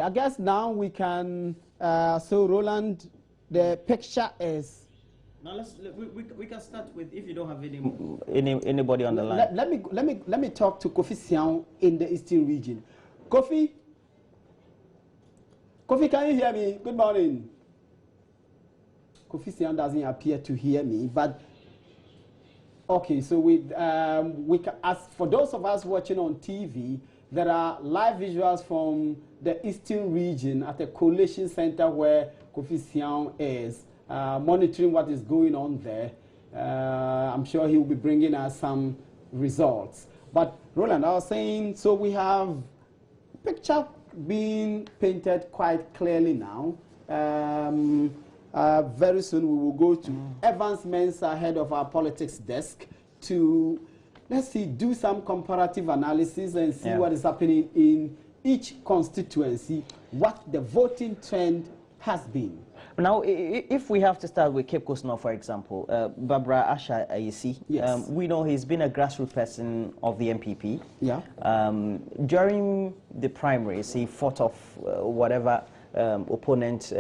Okay, I guess now we can. So Roland, the picture is. Now we can start with, if you don't have anybody on the line. Let me talk to Kofi Sian in the Eastern region. Kofi, can you hear me? Good morning. Kofi Sian doesn't appear to hear me, but okay. So we can, as for those of us watching on TV, there are live visuals from the Eastern region at the Coalition Center where Kofi Sian is. Monitoring what is going on there. I'm sure he will be bringing us some results. But Roland, I was saying, so we have picture being painted quite clearly now. Very soon we will go to Evans Mensah, head of our politics desk, to, let's see, do some comparative analysis and see what is happening in each constituency, what the voting trend has been. Now, if we have to start with Cape Coast North, for example, Barbara Asha Ayesi, yes. We know he's been a grassroots person of the MPP. Yeah. During the primaries, he fought off whatever opponent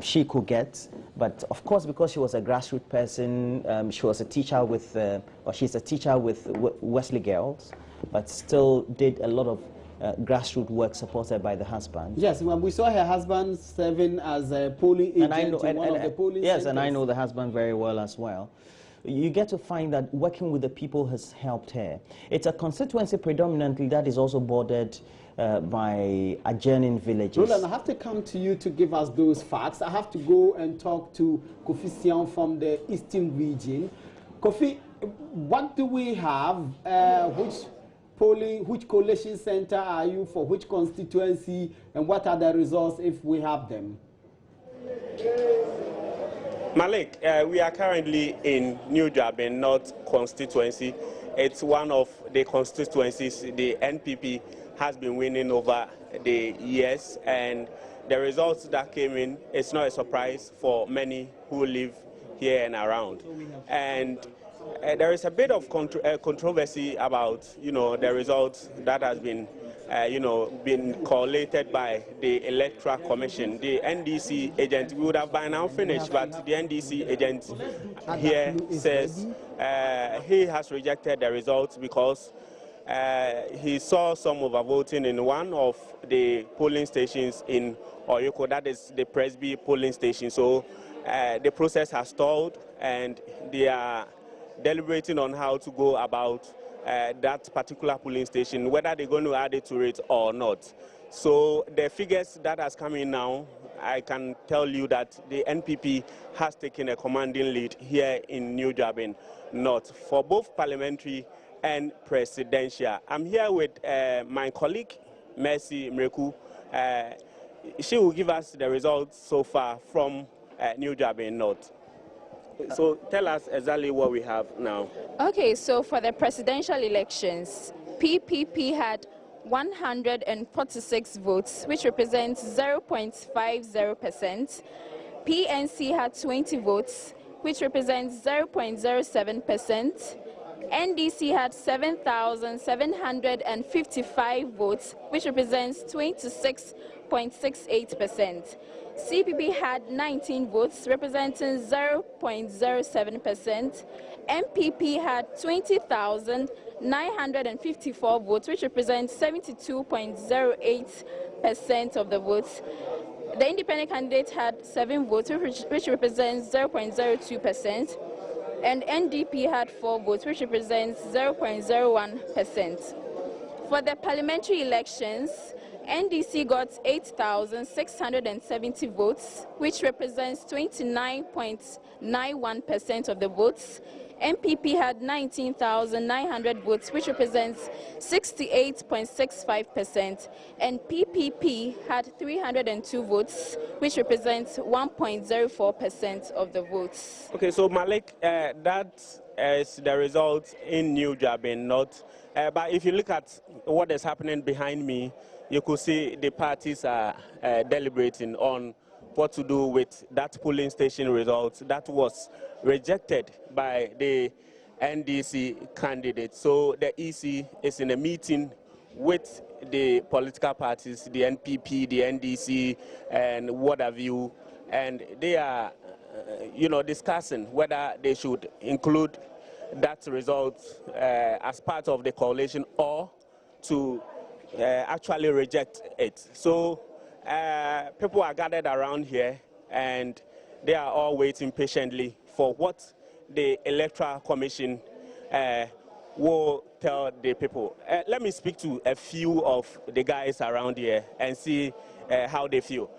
she could get. But of course, because she was a grassroots person, she was a teacher with, or she's a teacher with Wesley Girls, but still did a lot of grassroots work supported by the husband. Yes, when we saw her husband serving as a polling agent in one of the polling yes, centers. and I know the husband very well as well. You get to find that working with the people has helped her. It's a constituency predominantly that is also bordered by adjoining villages. Roland, I have to come to you to give us those facts. I have to go and talk to Kofi Sian from the Eastern region. Kofi, what do we have? Which coalition center are you for, which constituency, and what are the results if we have them? Malik, we are currently in New Durban North constituency. It's one of the constituencies the NPP has been winning over the years, and the results that came in, it's not a surprise for many who live here and around. And there is a bit of controversy about, the results that has been, been collated by the Electoral Commission. The NDC agent, we would have by now finished, but the NDC agent here says he has rejected the results because he saw some overvoting in one of the polling stations in Oyoko, that is the Presby polling station. So the process has stalled, and they are deliberating on how to go about that particular polling station, whether they're going to add it to it or not. So the figures that has come in now, I can tell you that the NPP has taken a commanding lead here in New Durban North for both parliamentary and presidential. I'm here with my colleague, Mercy Mreku. She will give us the results so far from New Durban North. So tell us exactly what we have now. Okay, so for the presidential elections, PPP had 146 votes, which represents 0.50%. PNC had 20 votes, which represents 0.07%. NDC had 7,755 votes, which represents 26.68%. CPP had 19 votes, representing 0.07%. MPP had 20,954 votes, which represents 72.08% of the votes. The independent candidate had 7 votes, which represents 0.02%. And NDP had 4 votes, which represents 0.01%. For the parliamentary elections, NDC got 8,670 votes, which represents 29.91% of the votes. MPP had 19,900 votes, which represents 68.65%, and PPP had 302 votes, which represents 1.04% of the votes. Okay, so Malik, that is the result in New Durban North. But if you look at what is happening behind me, you could see the parties are deliberating on what to do with that polling station result that was rejected by the NDC candidate. So the EC is in a meeting with the political parties, the NPP, the NDC, and what have you, and they are, discussing whether they should include that result as part of the coalition or to actually reject it. So people are gathered around here and they are all waiting patiently for what the Electoral Commission will tell the people. Let me speak to a few of the guys around here and see how they feel.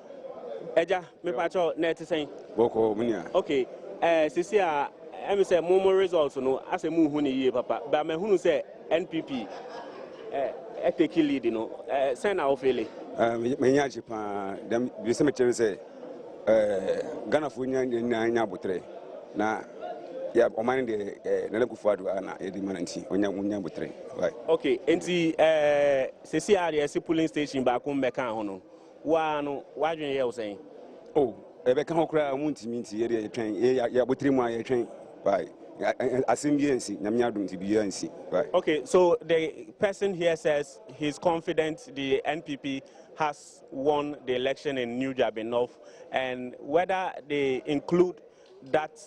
Eja, me pacho net saying. Boko munia. Okay. Sisi a emi say mo results no ase mu hu ni ye papa. But me hu say NPP take lead no. Say na ofele. Me nya chipa dem bi se me chere say Ghana fu nya botre na ya oman de na ku fuadu ana e di mananti onya botre. Right. Okay. Enti sisi a the polling station ba ko mbeka ho no. Wa no wa dwen ye o saying. Oh, ebe kan hokra munti minti ye de twen ya botre mu aye twen. Right. Assembly na adum ti bi ansi. Right. Okay, so the person here says he's confident the NPP has won the election in New Jabe North, and whether they include that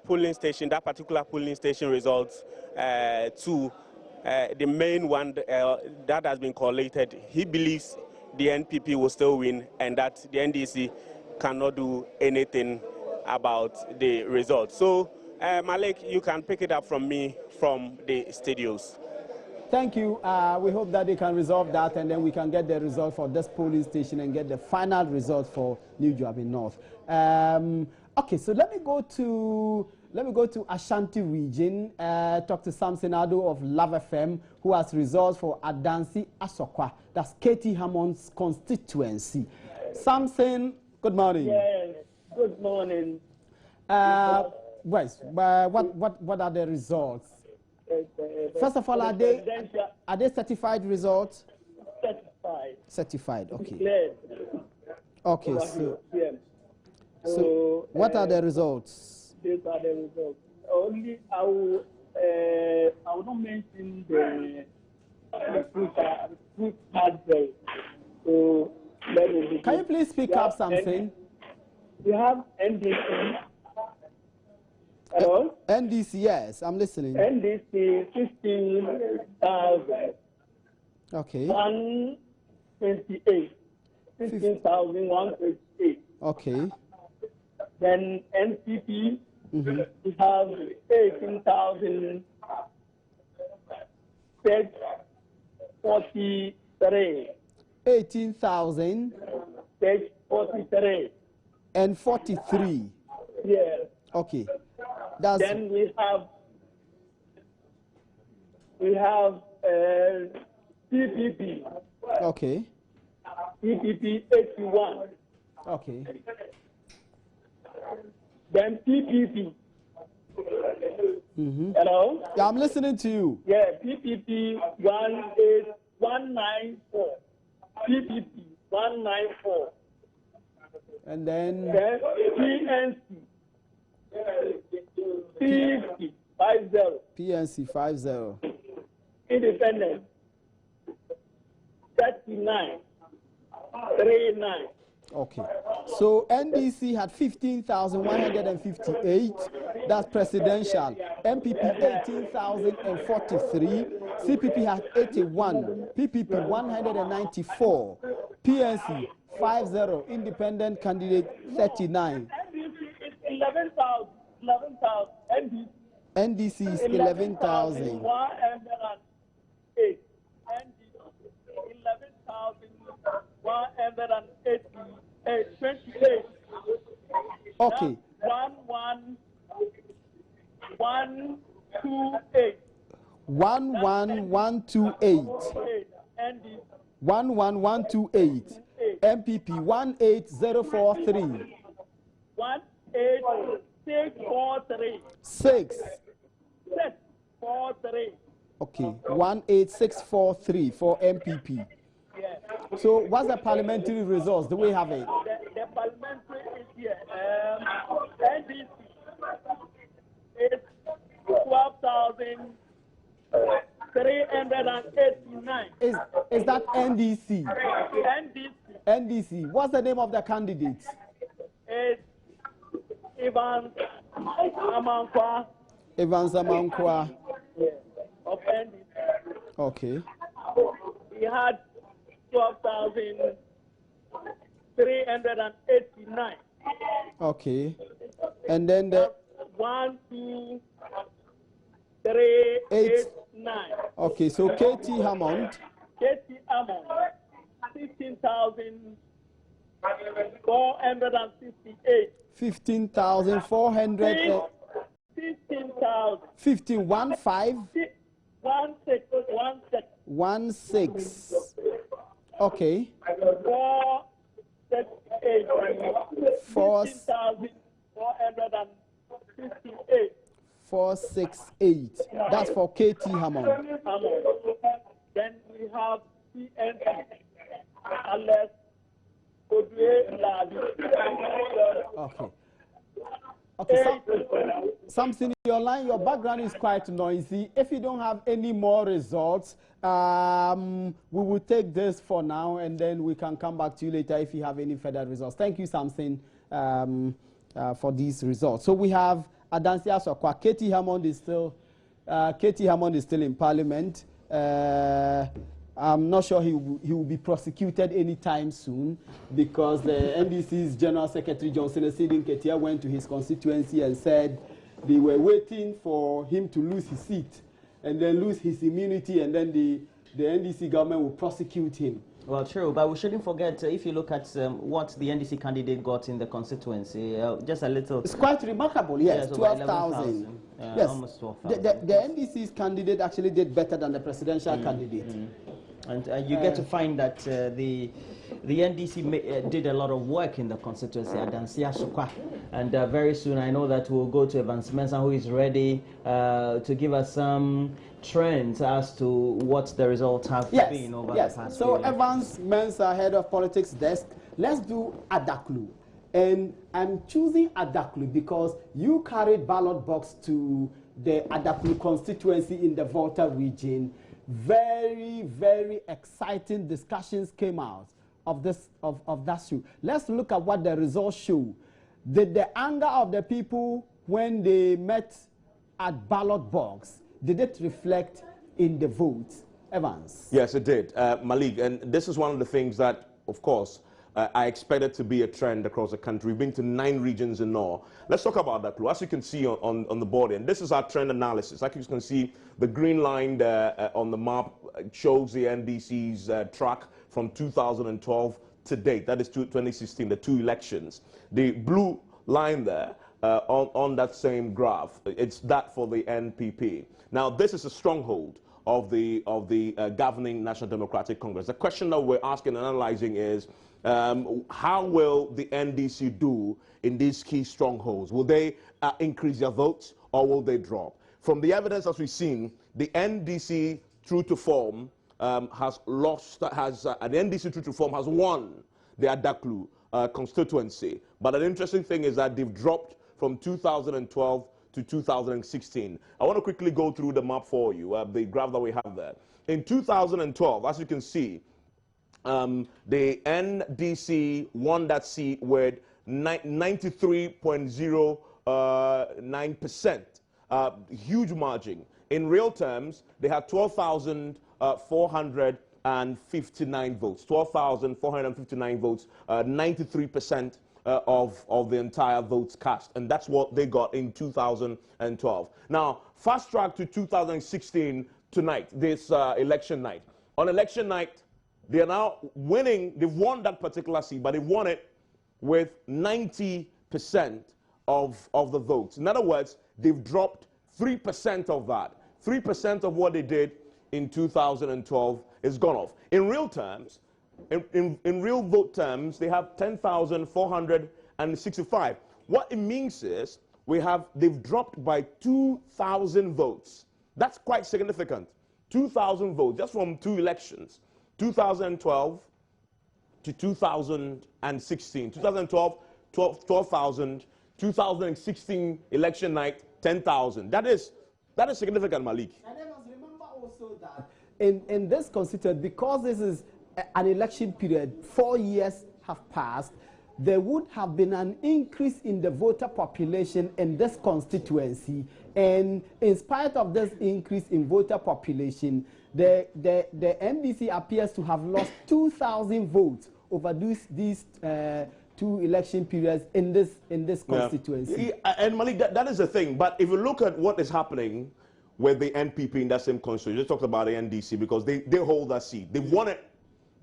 polling station, that particular polling station results to the main one that has been collated, he believes the NPP will still win and that the NDC cannot do anything about the results. So, Malik, you can pick it up from me from the studios. Thank you. We hope that they can resolve that, and then we can get the result for this polling station and get the final result for New Jabe North. Okay, so let me go to Ashanti region. Talk to Samson Ado of Love FM, who has results for Adansi Asokwa. That's Katie Hammond's constituency. Samson, good morning. Yes, good morning. What are the results? First of all, are they certified results? Certified. Certified, okay. Declared. Okay, so what are the results? These are the results. Only I will not mention the fruit advert. So let me begin. Can you please speak up something? We have NDC. Hello? NDC, yes, I'm listening. NDC 15,000. Okay. 128. 15,128. Okay. Then NPP, we have 18,043. 18,000 43. and 43. Yes. Okay. That's Then we have PPP. okay. PPP 81. Okay. Then PPP. Hello? Yeah, I'm listening to you. Yeah, PPP 18194. PPP 194. And then PNC 50. PNC 50. Independent 39. 39. Okay. So NDC had 15,158. That's presidential. MPP 18,043. CPP had 81. PPP 194. PNC 50. Independent candidate 39. NDC is 11,000. 11,000. NDC is 11,000. 108. NDC 11,128. 28. Okay. 11128. 11128. NDC 11128. MPP 18043. 18643. 643. Okay, 18643 for MPP. Yeah. So what's the parliamentary results? Do we have it? The parliamentary is here. NDC is 12,000. 389. Is that NDC? NDC NDC. What's the name of the candidate? is Ivan Amankwa. Evans Amankwa. Of NDC. Okay. He had 12,389. Okay. And then the 1, 2, 3, 8, 9. Okay, so KT Hammond. KT Hammond, 15,458. 15,400. 15,000. 15, 1, 5. 1, 6, 1, 6. 1, 6. Okay. 4, 6, 8. 4, 15,458. 4, 6, 8. That's for KT Hammond. Then we have CNP, unless Labi. Okay. Okay, something in your line, your background is quite noisy. If you don't have any more results, we will take this for now and then we can come back to you later if you have any further results. Thank you, Samson, for these results. So we have Adansi Asokwa. KT Hammond is still in Parliament. I'm not sure he will be prosecuted anytime soon because the NDC's General Secretary Johnson Esidin Ketia went to his constituency and said they were waiting for him to lose his seat and then lose his immunity, and then the NDC government will prosecute him. Well, true, but we shouldn't forget, if you look at what the NDC candidate got in the constituency, just a little... It's quite remarkable, yes, 12,000. Yes, almost 12,000. The NDC's candidate actually did better than the presidential candidate. And you get to find that the NDC did a lot of work in the constituency, Adansi Asokwa. And very soon I know that we'll go to Evans Mensah, who is ready to give us some trends as to what the results have been over the past So few Evans Mensah, head of politics desk, let's do Adaklu. And I'm choosing Adaklu because you carried ballot box to the Adaklu constituency in the Volta region. Very, very exciting discussions came out of that show. Let's look at what the results show. Did the anger of the people when they met at ballot box, did it reflect in the votes? Evans? Yes, it did, Malik. And this is one of the things that, of course, I expected to be a trend across the country. We've been to 9 regions in all. Let's talk about that, as you can see on the board. And this is our trend analysis. Like you can see, the green line on the map shows the NDC's track from 2012 to date. That is 2016, the 2 elections. The blue line there on that same graph, it's that for the NPP. Now, this is a stronghold of the governing National Democratic Congress. The question that we're asking and analyzing is, how will the NDC do in these key strongholds? Will they increase their votes or will they drop? From the evidence as we've seen, the NDC true to form has won the Adaklu constituency. But an interesting thing is that they've dropped from 2012 to 2016. I want to quickly go through the map for you, the graph that we have there. In 2012, as you can see, the NDC won that seat with 93.09%. Huge margin. In real terms, they had 12,459 votes. 12,459 votes, 93% of the entire votes cast. And that's what they got in 2012. Now, fast track to 2016 tonight, this election night. On election night, they are now winning. They've won that particular seat, but they won it with 90% of the votes. In other words, they've dropped 3% of that. 3% of what they did in 2012 is gone off. In real terms, in real vote terms, they have 10,465. What it means is they've dropped by 2,000 votes. That's quite significant. 2,000 votes just from 2 elections. 2012 to 2016. 2012, 12,000. 2016 election night, 10,000. That is significant, Malik. And remember also also that in this constituency, because this is an election period, 4 years have passed, there would have been an increase in the voter population in this constituency. And in spite of this increase in voter population, the NDC appears to have lost 2,000 votes over these 2 election periods in this constituency. Yeah. And Malik, that is the thing. But if you look at what is happening with the NPP in that same constituency, you just talked about the NDC because they hold that seat. They won it,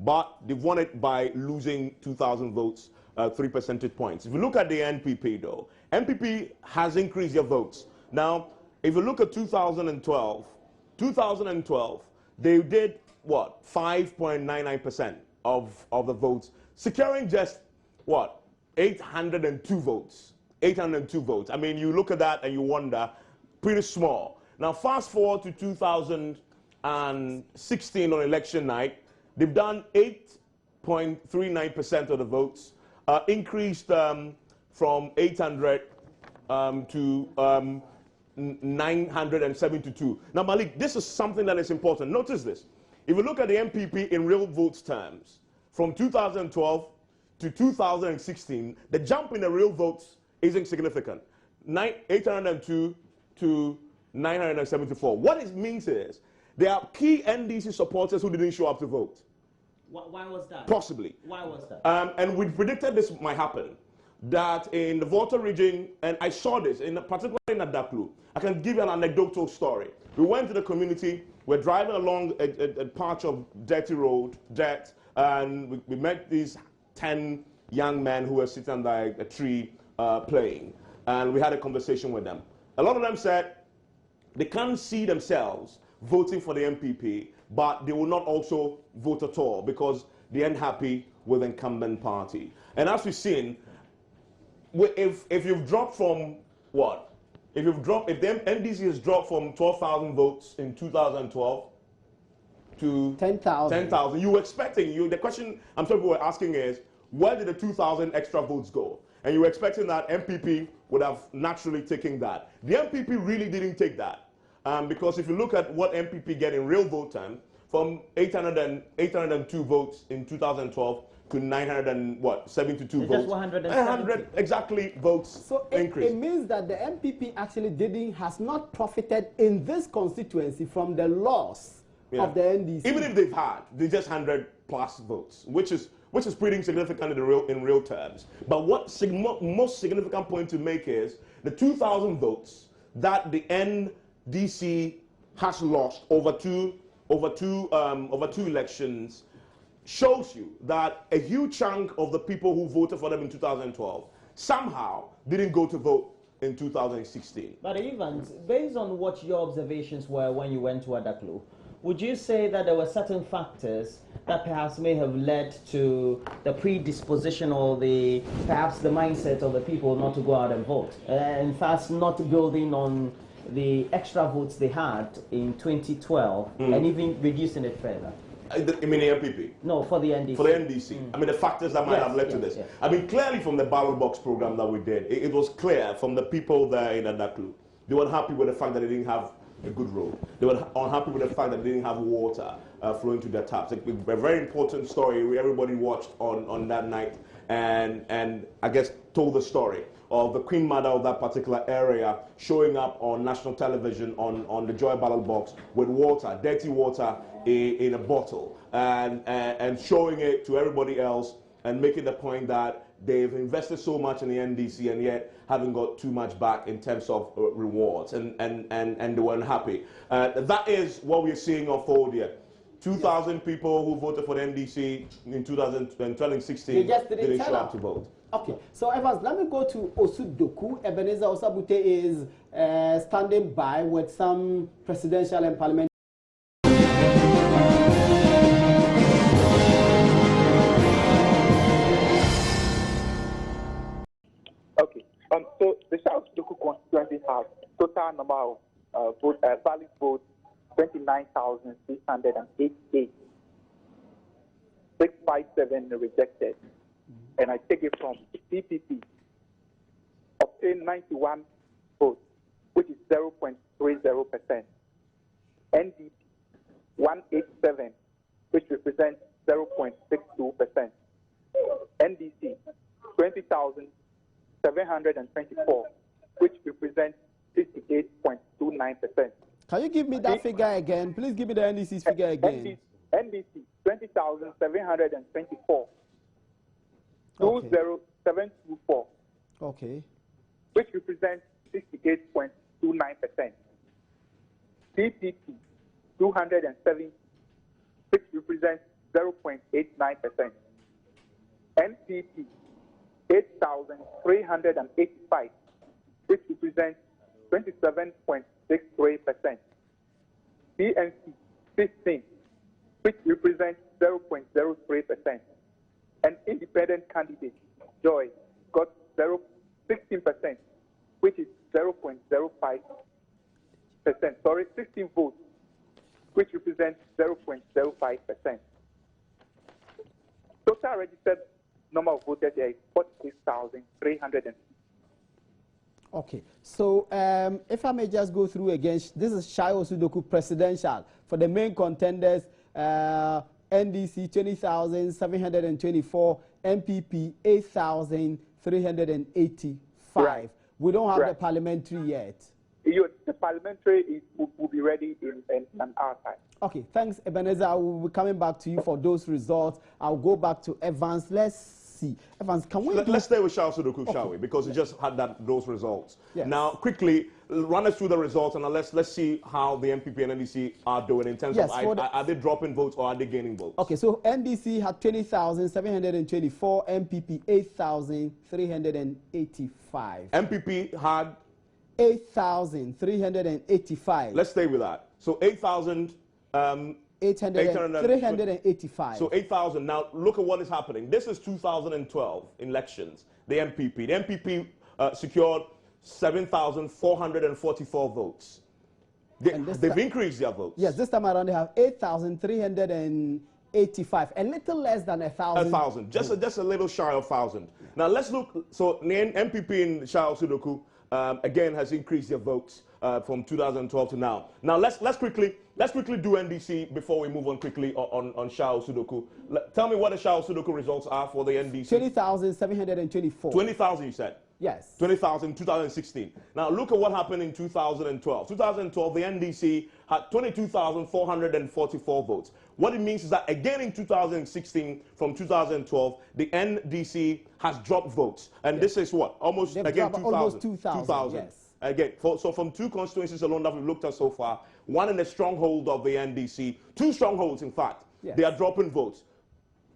but they won it by losing 2,000 votes, 3 percentage points. If you look at the NPP, though, NPP has increased their votes. Now, if you look at 2012, they did what? 5.99% of the votes, securing just what? 802 votes. 802 votes. I mean, you look at that and you wonder, pretty small. Now, fast forward to 2016 on election night, they've done 8.39% of the votes, increased from 800 to 972. Now, Malik, this is something that is important. Notice this. If you look at the NPP in real votes terms, from 2012 to 2016, the jump in the real votes isn't significant. 802 to 974. What it means is there are key NDC supporters who didn't show up to vote. Why was that? Possibly. Why was that? And we predicted this might happen. That in the Volta region, and I saw this, particularly in Adaklu, I can give you an anecdotal story. We went to the community, we're driving along a patch of dirty road, and we met these 10 young men who were sitting under a tree playing, and we had a conversation with them. A lot of them said they can't see themselves voting for the NPP, but they will not also vote at all because they aren't happy with the incumbent party. And as we've seen, if you've dropped from what? If the NDC has dropped from 12,000 votes in 2012 to 10,000, you were expecting, the question I'm sure people were asking is, where did the 2,000 extra votes go? And you were expecting that MPP would have naturally taken that. The MPP really didn't take that. Because if you look at what MPP get in real vote terms, from 802 votes in 2012 to 972 votes. Just 170 exactly votes so increase. It means that the MPP actually has not profited in this constituency from the loss of the NDC. Even if they just 100 plus votes, which is pretty significant in real terms. But what most significant point to make is the 2,000 votes that the NDC has lost over two elections shows you that a huge chunk of the people who voted for them in 2012 somehow didn't go to vote in 2016. But Evans, based on what your observations were when you went to Adaklu, would you say that there were certain factors that perhaps may have led to the predisposition or perhaps the mindset of the people not to go out and vote? In fact, not building on the extra votes they had in 2012 and even reducing it further? You mean the MPP? No, for the NDC. For the NDC. I mean, the factors that might have led to this. Yes. I mean, clearly from the ballot box program that we did, it was clear from the people there in Adaklu. They were unhappy with the fact that they didn't have a good road. They were unhappy with the fact that they didn't have water flowing to their taps. A very important story everybody watched on that night and I guess told the story of the Queen Mother of that particular area showing up on national television on the Joy ballot box with water, dirty water in a bottle, and showing it to everybody else and making the point that they've invested so much in the NDC and yet haven't got too much back in terms of rewards, and they weren't happy. That is what we're seeing unfold here. 2,000 people who voted for the NDC in 2016 didn't show up to vote. Okay, so Evans, let me go to Osudoku. Ebenezer Osabute is standing by with some presidential and parliamentary. Okay, so the Shai Osudoku constituency has total number of valid votes 29,688. 657 rejected. And I take it from CPP, obtained 91 votes, which is 0.30%. NDP, 187, which represents 0.62%. NDC, 20,724, which represents 58.29%. Can you give me that figure again? Please give me the NDC's figure again. NDC, 20,724. Okay. 20724. Okay. Which represents 68.29%. CPP, 207, which represents 0.89%. NPP, 8,385, which represents 27.63%. PNC, 15, which represents 0.03%. And independent candidate, Joy, got 16%, which is 0.05%. Sorry, 16 votes, which represents 0.05%. Total registered number of voters there is 46,300. Okay, so if I may just go through again, this is Shai Osudoku presidential. For the main contenders, NDC 20,724, MPP 8,385. Right. We don't have Right. the parliamentary yet. The parliamentary will be ready in an hour time. Okay, thanks, Ebenezer. I will be coming back to you for those results. I'll go back to Evans. Let's see. Evans, can we Let's stay with Shai Osudoku, shall we? Because he just had those results. Yes. Now, quickly, run us through the results, and let's see how the MPP and NDC are doing in terms Yes, of are they dropping votes or are they gaining votes? Okay, so NDC had 20,724, MPP 8,385. MPP had 8,385. Let's stay with that. So 8,000. 385. So 8,000. Now look at what is happening. This is 2012 elections. The MPP secured 7,444 votes. They've increased their votes. Yes, this time around they have 8,385, a little less than 1,000. 1,000, just a little shy of 1,000. Now let's look. So the MPP in Shai Osudoku again has increased their votes from 2012 to now. Now let's quickly do NDC before we move on quickly on Shai Osudoku. Tell me what the Shai Osudoku results are for the NDC. 20,724. 20,000, you said. Yes. 20,000 2016. Now look at what happened in 2012. 2012, the NDC had 22,444 votes. What it means is that again in 2016, from 2012, the NDC has dropped votes, and this is what almost They've again dropped 2,000. almost 2,000. Yes. Again, so from two constituencies alone that we've looked at so far, one in the stronghold of the NDC, two strongholds in fact, Yes. they are dropping votes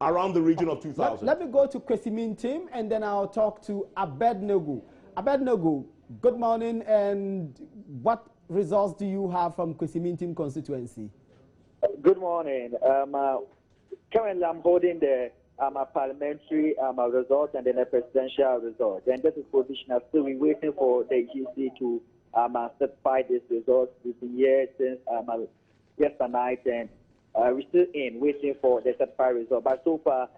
around the region of 2,000. Let me go to Kwesimin team, and then I'll talk to Abednego. Abednego, good morning, and what results do you have from Kwesimin team constituency? Good morning. Currently, I'm holding the parliamentary result and then a presidential result. And this is provisional. Still, we're waiting for the GC to certify this result. We've been here since yesterday night, and we're still waiting for the certified result. But so far,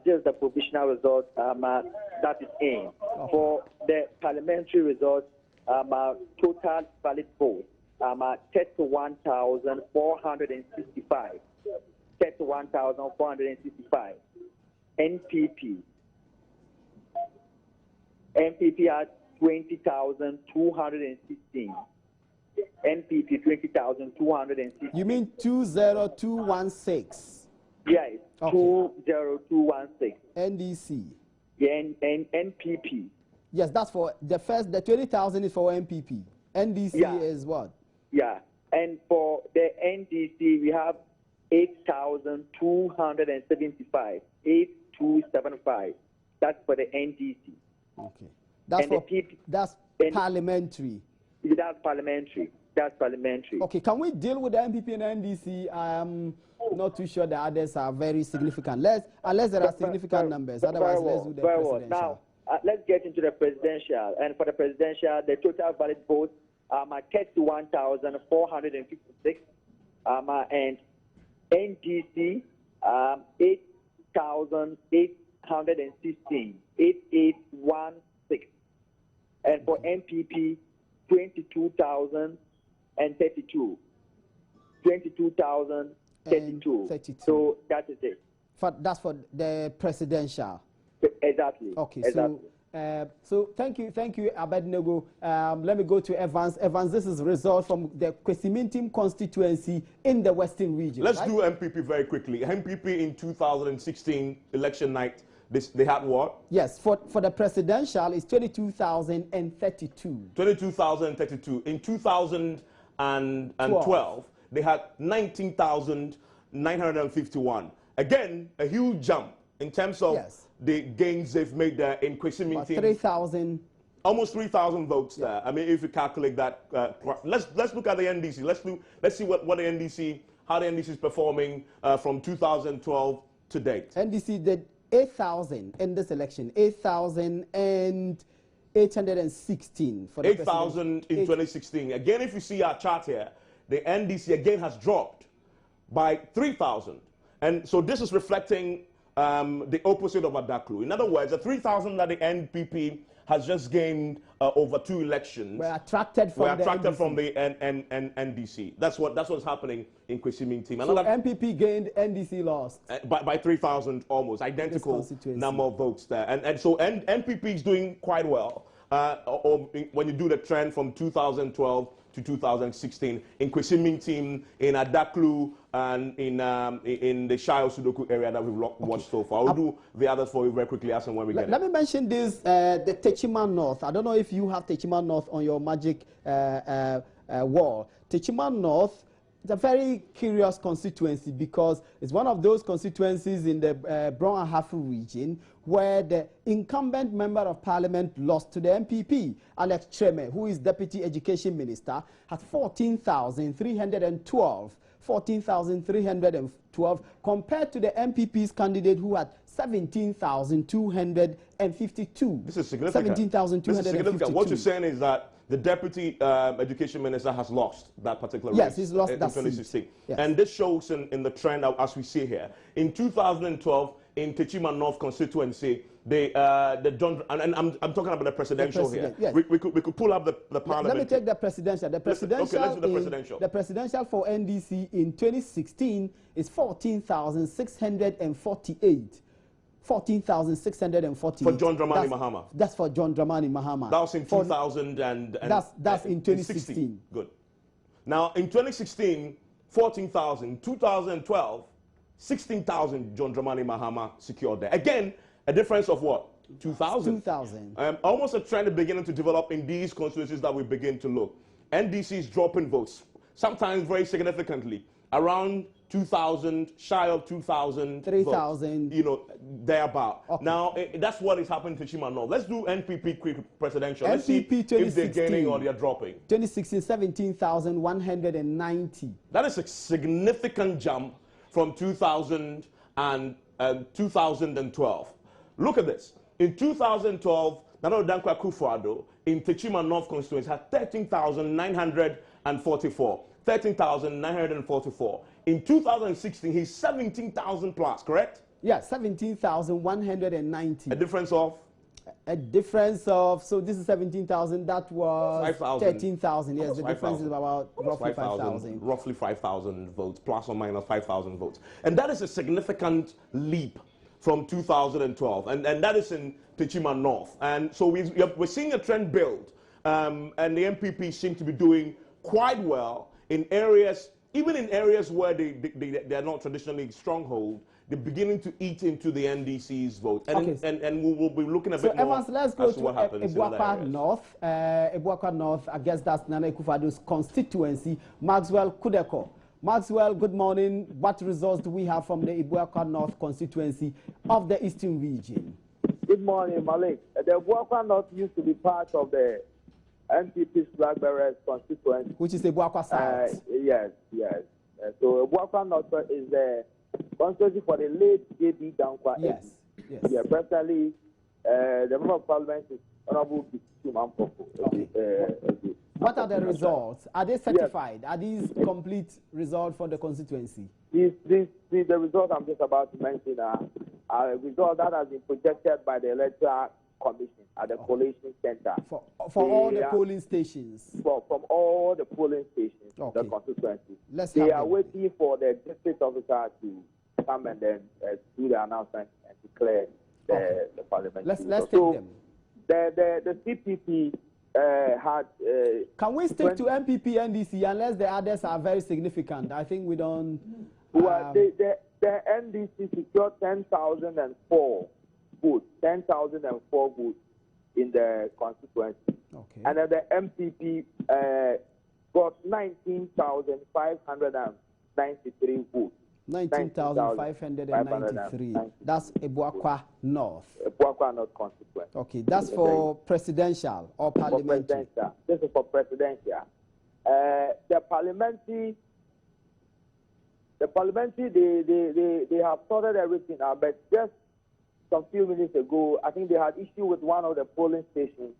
this is the provisional result that is in. Okay. For the parliamentary result, total valid votes, 31,465. 31,465. NPP at 20,216. NPP 20,216. You mean 20216? Yes, Okay. 20216. NDC. Yeah, and NPP. Yes, that's for the first. The 20,000 is for NPP. NDC Yeah. is what? Yeah, and for the NDC we have 8,275. 8,275. That's for the NDC. Okay. That's And the for PP that's and- parliamentary. That's parliamentary. That's parliamentary. Okay, can we deal with the MPP and NDC? I'm not too sure the others are very significant. Unless there are significant numbers. Otherwise, let's do the Very well. presidential. Now, let's get into the presidential. And for the presidential, the total valid votes are 31,456. And NDC, 8,816. 8816. And for MPP, 22,032. 22,032. 32. So that is it. That's for the presidential. Exactly. Okay. Exactly. So thank you, Abednego. Let me go to Evans. Evans, this is result from the Kwesimintim constituency in the Western region. Let's right? do MPP very quickly. MPP in 2016 election night, they had what? Yes, for the presidential, it's 22,032. 22,032. In 2012, they had 19,951. Again, a huge jump in terms of the gains they've made there in Kwesimintim. 3,000. Almost 3,000 votes there. I mean, if you calculate that, let's look at the NDC. Let's see what the NDC, how the NDC is performing from 2012 to date. NDC did 8,000 in this election. 8,816 for the 8,000 in 2016. Again, if you see our chart here, the NDC again has dropped by 3,000. And so this is reflecting the opposite of Adaklu. In other words, the 3,000 that the NPP has just gained over 2 elections were attracted from the NDC. That's what's happening in Kwesimintim. So MPP gained, NDC lost. By 3,000 almost, identical number of votes there. And so NPP is doing quite well when you do the trend from 2012 to 2016 in Kwesimintim, in Adaklu, and in the Shai Osudoku area that we've watched so far. We'll do the others for you very quickly as and when we get it. Let me mention this, the Techima North. I don't know if you have Techima North on your magic wall. Techima North, it's a very curious constituency because it's one of those constituencies in the Brown Ahafu region where the incumbent member of parliament lost to the MPP. Alex Treme, who is deputy education minister, has 14,312. 14,312 compared to the MPP's candidate who had 17,252. This is significant. 17,252. What you're saying is that the deputy education minister has lost that particular race. Yes, he's lost that 2016. Yes. And this shows in the trend as we see here. In 2012, in Techima North constituency, the John, and I'm talking about the presidential here. Yes. We could pull up the parliament. Let me take the presidential. The presidential, okay, let's do the presidential. The presidential for NDC in 2016 is 14,648. 14,648. For John Dramani Mahama. That's for John Dramani Mahama. That was in 2000 and that's in 2016. Good. Now in 2016, 14,000. 2012, 16,000 John Dramani Mahama secured there. Again, a difference of what? 2,000. 2,000. Almost a trend beginning to develop in these constituencies that we begin to look. NDC is dropping votes, sometimes very significantly, around 2,000, shy of 2,000, 3,000. You know, thereabout. Okay. Now, that's what is happening to Chima North. Let's do NPP presidential. Let's NPP see if they're gaining or they're dropping. 2016, 17,190. That is a significant jump from 2000 and 2012. Look at this. In 2012, Nana Dankwa Akufo-Addo in Techima North constituency had 13,944. 13,944. In 2016, he's 17,000 plus, correct? Yeah, 17,190. A difference of? A difference of, so this is 17,000, that was 13,000. Yes, the difference is about roughly 5,000. Roughly 5,000 votes, plus or minus 5,000 votes. And that is a significant leap from 2012. And that is in Techima North. And so we're seeing a trend build. And the MPP seem to be doing quite well in areas, even in areas where they are not traditionally stronghold, they're beginning to eat into the NDC's vote. And, and we'll be looking a bit more Evans, let's go to what happens Ebuakwa North. Ebuakwa North, I guess that's Nana Akufo-Addo's constituency. Maxwell Kudeko. Maxwell, good morning. What results do we have from the Ebuakwa North constituency of the Eastern region? Good morning, Malik. The Ebuakwa North used to be part of the NPP's Black Bearers constituency. Which is the Ebuakwa South. Yes. So Ebuakwa North is the constituency for the late J.B. Dankwa. Yes. Yeah, personally, the Member of Parliament is Honorable Bisu Popo. What are the results? Are they certified? Yes. Are these complete results for the constituency? The result I'm just about to mention are a result that has been projected by the Electoral commission at the collation center. For all the polling stations? From all the polling stations in the constituency. They are waiting for the district officer to come and then do the announcement and declare the parliament. Let's take them. The CPP had... Can we stick to MPP, NDC, unless the others are very significant? I think we don't... Well, the NDC secured 10,004 votes, 10,004 votes in the constituency. Okay. And then the MPP got 19,593 votes. 19,593. That's Ebuakwa North. Ebuakwa North constituency. Okay, that's for presidential or parliamentary? This is for presidential. The parliamentary, they have sorted everything out, but just some few minutes ago, I think they had issue with one of the polling stations,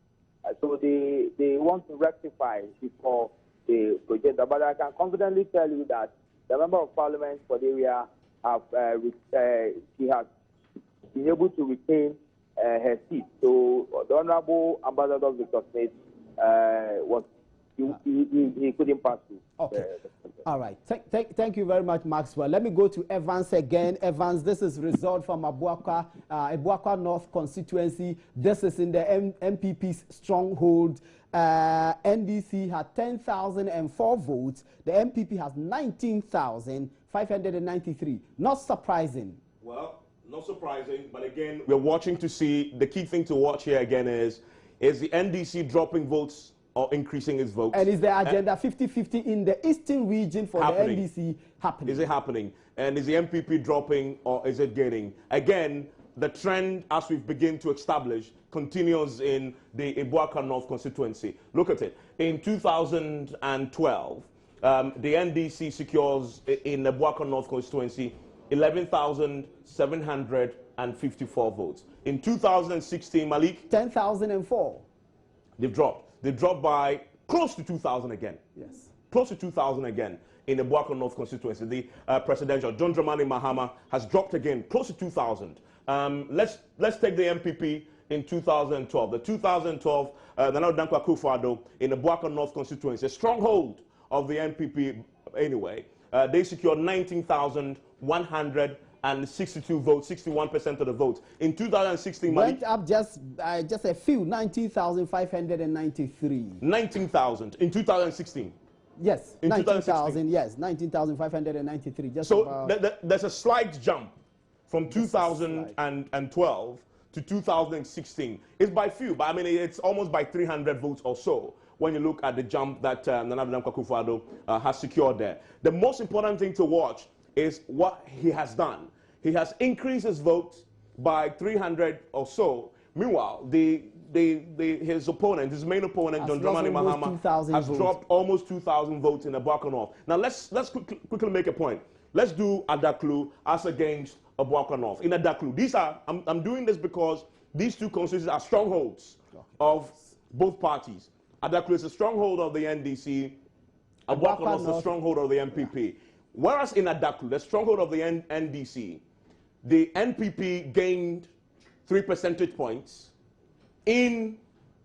so they want to rectify before the project. But I can confidently tell you that the member of parliament for the area she has been able to retain her seat. So the Honorable Ambassador Victor Smith he couldn't pass through. Okay. All right. Thank you very much, Maxwell. Let me go to Evans again. Evans, this is result from Ebuakwa North constituency. This is in the MPP's stronghold. NDC had 10,004 votes. The MPP has 19,593. Not surprising. Well, not surprising, but again, we're watching to see. The key thing to watch here again is the NDC dropping votes or increasing its votes? And is the agenda 50-50 in the eastern region for the NDC happening? Is it happening? And is the MPP dropping or is it gaining? Again, the trend, as we've begun to establish, continues in the Ebuakwa North constituency. Look at it. In 2012, the NDC secures in the Ebuakwa North constituency 11,754 votes. In 2016, Malik? 10,004. They've dropped. They dropped by close to 2,000 again. Yes. Close to 2,000 again in the Ebuakwa North constituency. The presidential, John Dramani Mahama, has dropped again, close to 2,000. Let's take the MPP in 2012. The 2012, Nana Dankwa Akufo-Addo in the Ebuakwa North constituency, a stronghold of the MPP anyway. They secured 19,162 votes, 61% of the votes. In 2016, went up just a few, 19,593. 19,000 in 2016. Yes, 19,000. Yes, 19,593. Just so there's a slight jump from 2012 to 2016. It's by few, but I mean it's almost by 300 votes or so when you look at the jump that Nana Dankwa Akufo-Addo has secured there. The most important thing to watch is what he has done. He has increased his votes by 300 or so. Meanwhile, his opponent, his main opponent, John Dramani Mahama, has dropped almost 2,000 votes in the Ebuakwa North. Now let's quickly make a point. Let's do Adaklu as against Ebuakwa North. In Adaklu, I'm doing this because these two constituencies are strongholds of both parties. Adaklu is a stronghold of the NDC. Ebuakwa North is a stronghold of the MPP. Whereas in Adaklu, the stronghold of the NDC, the NPP gained 3 percentage points. In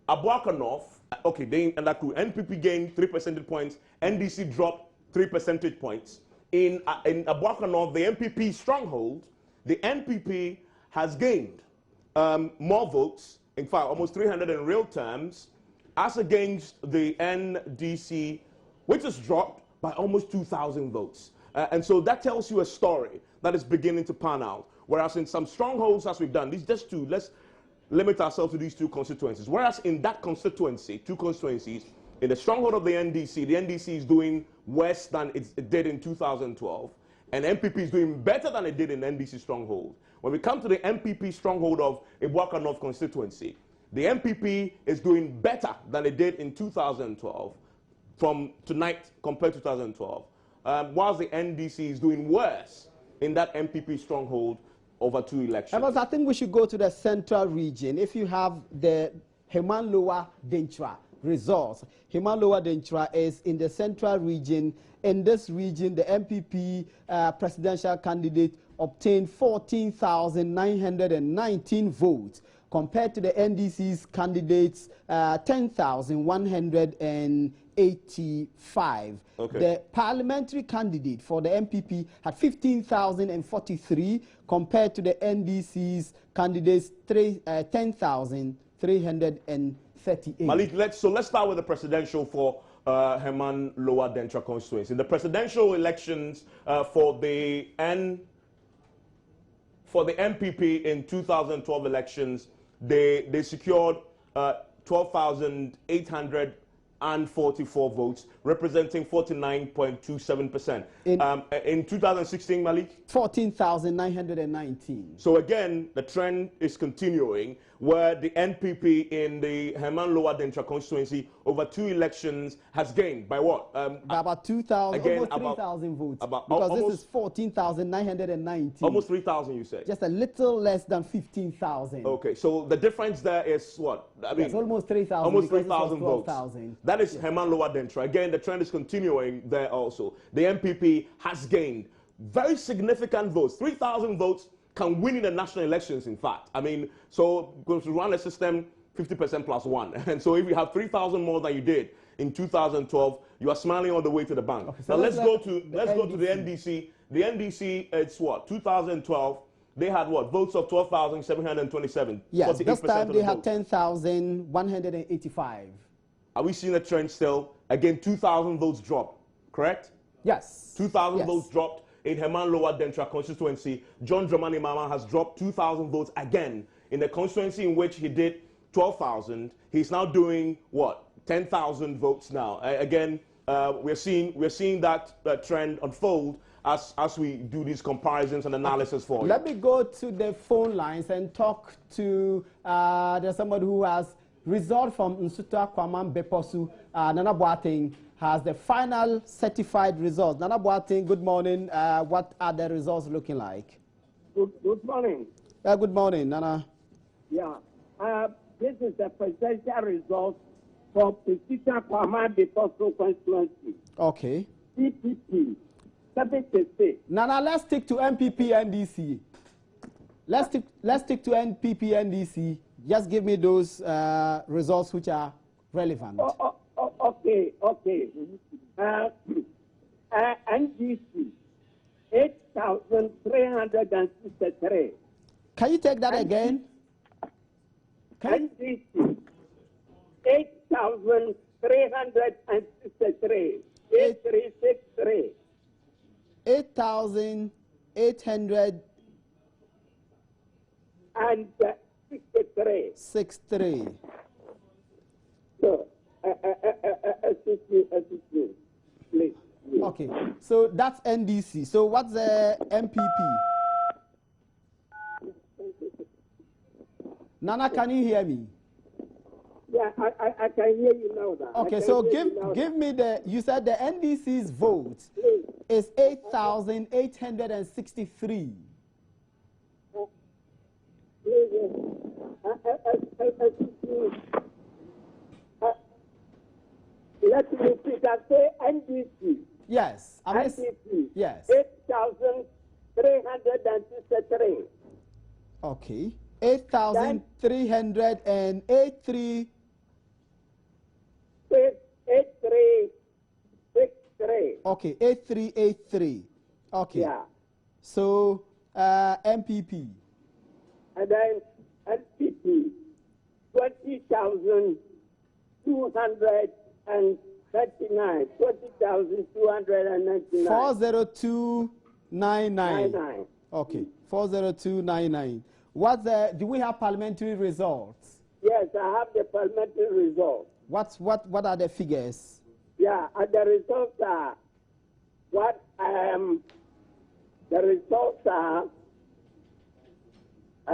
Ebuakwa North, okay, in Adaklu, NPP gained 3 percentage points. NDC dropped 3 percentage points. In Ebuakwa North, the MPP stronghold, the NPP has gained more votes, in fact, almost 300 in real terms, as against the NDC, which has dropped by almost 2,000 votes. And so that tells you a story that is beginning to pan out. Whereas in some strongholds, as we've done, these just two, let's limit ourselves to these two constituencies. Whereas in that constituency, two constituencies, in the stronghold of the NDC is doing worse than it did in 2012. And MPP is doing better than it did in NDC stronghold. When we come to the MPP stronghold of Ebuakwa North constituency, the MPP is doing better than it did in 2012 from tonight compared to 2012. Whilst the NDC is doing worse in that MPP stronghold over 2 elections. I think we should go to the central region. If you have the Heman Lower Denchra results, Heman Lower Denchra is in the central region. In this region, the MPP presidential candidate obtained 14,919 votes, compared to the NDC's candidates 10,185. Okay. The parliamentary candidate for the MPP had 15,043 compared to the NDC's candidates 10,338. Malik, let's start with the presidential for Herman Lower Dentra constituency. The presidential elections for the MPP in 2012 elections, they secured 12,844 votes, representing 49.27%. In 2016, Malik? 14,919. So again, the trend is continuing, where the NPP in the Herman Lower Dentra constituency over 2 elections has gained by what? By about 2,000, almost 3,000 votes. Because this is 14,919. Almost 3,000, you say? Just a little less than 15,000. Okay, so the difference there is what? I mean, yes, almost 3,000. Almost 3,000 votes. 12,000. That is Herman Lower Dentra. Again, the trend is continuing there also. The MPP has gained very significant votes. 3,000 votes can win in the national elections, in fact. I mean, so going to run a system 50% plus 1. And so if you have 3,000 more than you did in 2012, you are smiling all the way to the bank. Okay, so now let's go to the NDC. The NDC, it's what? 2012, they had what? Votes of 12,727. Yes, this time they had 10,185. Are we seeing a trend still? Again, 2,000 votes dropped, correct? Yes. 2,000 votes dropped in Herman Lower Dentra constituency. John Dramani Mama has dropped 2,000 votes again in the constituency in which he did 12,000. He's now doing what? 10,000 votes now. Again, we're seeing that trend unfold as we do these comparisons and analysis for you. Let me go to the phone lines and talk to there's somebody who has result from Nsuta Kwamam Beposu. Nana Boateng has the final certified results. Nana Boateng, good morning. What are the results looking like? Good morning. Good morning, Nana. Yeah. This is the presidential result from Nsuta Kwamam Beposu constituency. Okay. CPP, 76. Nana, let's stick to MPP NDC. Let's stick to NPP NDC. Just give me those results which are relevant. Okay. NDC, 8,363. Can you take that again? NDC, 8,363. 8363. 8,800 and 63. 63. So, please. Okay, so that's NDC. So what's the MPP? Nana, can you hear me? Yeah, I can hear you now. Okay, so give me the, you said the NDC's vote is 8,863. Let me repeat. I say NDC. Yes. NDC. Yes. 8,363. Okay. 8,383. 8363. Okay, 8383. Okay. Yeah. So MPP. And then NPP, 20,239. 20,299. 40299. Okay, 40299. Do we have parliamentary results? Yes, I have the parliamentary results. What are the figures? Yeah, and the results are the results are